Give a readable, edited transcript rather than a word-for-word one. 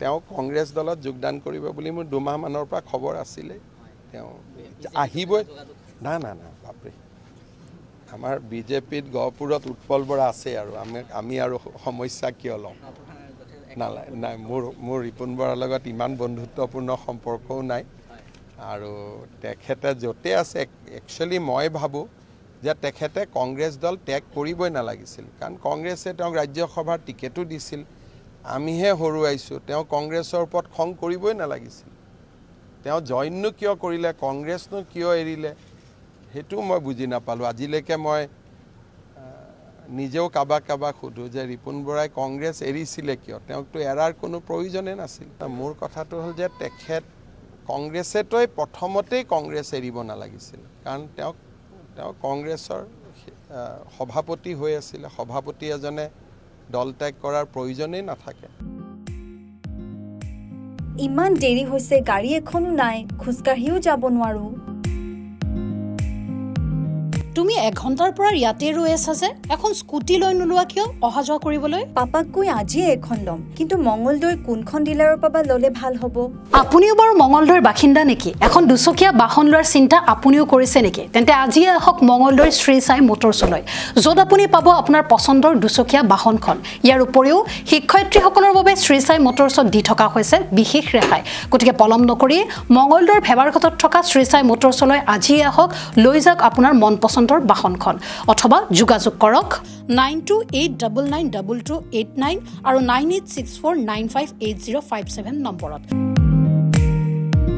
তেওঁ কংগ্ৰেছ দলত যোগদান কৰিব বুলি মোৰ 2 মাহ মানৰ পৰা খবৰ আছিলে তেওঁ আহিবই না না না বাপৰে আমাৰ বিজেপিত গহপুৰত উৎপল বৰা আছে আৰু আমি আৰু সমস্যা কিয় লম নাই মোৰ ৰিপুন বৰাৰ লগত ইমান বন্ধুত্বপূৰ্ণ সম্পৰ্কও নাই আৰু তেখেতে য'তে আছে একচুৱেলি মই ভাবোঁ যে তেখেতে কংগ্ৰেছ দল ত্যাগ কৰিবই নালাগিছিল কাৰণ কংগ্ৰেছে তেওঁক ৰাজ্যসভাৰ টিকেটো দিছিল আমিহে হৰুৱাইছোঁ তেওঁ কংগ্ৰেছৰ ওপৰত খং কৰিবই নালাগিছিল তেওঁ জইননো কিয় কৰিলে কংগ্ৰেছনো কিয় এৰিলে সেইটো মই বুজি নাপালোঁ আজিলৈকে মই নিজেও কাবাক সোধোঁ যে ৰিপুন বৰাই কংগ্ৰেছ এৰিছিলে কিয় তেওঁকতো এৰাৰ কোনো প্ৰয়োজনেই নাছিল মোৰ কথাটো হ'ল যে তেখেত কংগ্ৰেছেতই প্ৰথমতেই কংগ্ৰেছ এৰিব নালাগিছিল কাৰণ তেওঁ কংগ্ৰেছৰ সভাপতি হৈ আছিলে সভাপতি এজনে দল ত্যাগ কৰাৰ প্ৰয়োজনেই নাথাকে ইমান দেৰি হৈছে গাড়ী এখনো নাই খোজকাঢ়িও যাব নোৱাৰো তুমি 1 ঘণ্টাৰ পৰা ইয়াতে ৰৈ আছা যে এখন স্কুটি লৈ নোলোৱা কিয় অহা যোৱা কৰিবলৈ পাপাক কৈ আজিয়ে এখন লম কিন্তু মঙ্গলদৈৰ কোনখন ডিলাৰৰ পাবা ললে ভাল হ'ব আপুনিও বাৰু মঙ্গলদৈৰ বাসিন্দা নেকি এখন দুচকীয়া বাহন লোৱাৰ চিন্তা আপুনিও কৰিছে নেকি তেন্তে আজিয়ে আহক মঙ্গলদৈৰ শ্ৰী সাই মটৰছলৈ য'ত আপুনি পাব আপোনাৰ পছন্দৰ দুচকীয়া বাহনখন ইয়াৰ উপৰিও শিক্ষয়িত্ৰীসকলৰ বাবে শ্ৰী সাই মটৰছত দি থকা হৈছে বিশেষ ৰেহাই গতিকে পলম নকৰি মঙ্গলদৈৰ ভেবাৰঘাটত থকা শ্ৰী সাই মটৰছলৈ আজিয়ে আহক লৈ যাওক আপোনাৰ মনপছন্দৰ বাহনখন অথবা যোগাযোগ কৰক 9289922289 আৰু 9864958057 নম্বৰত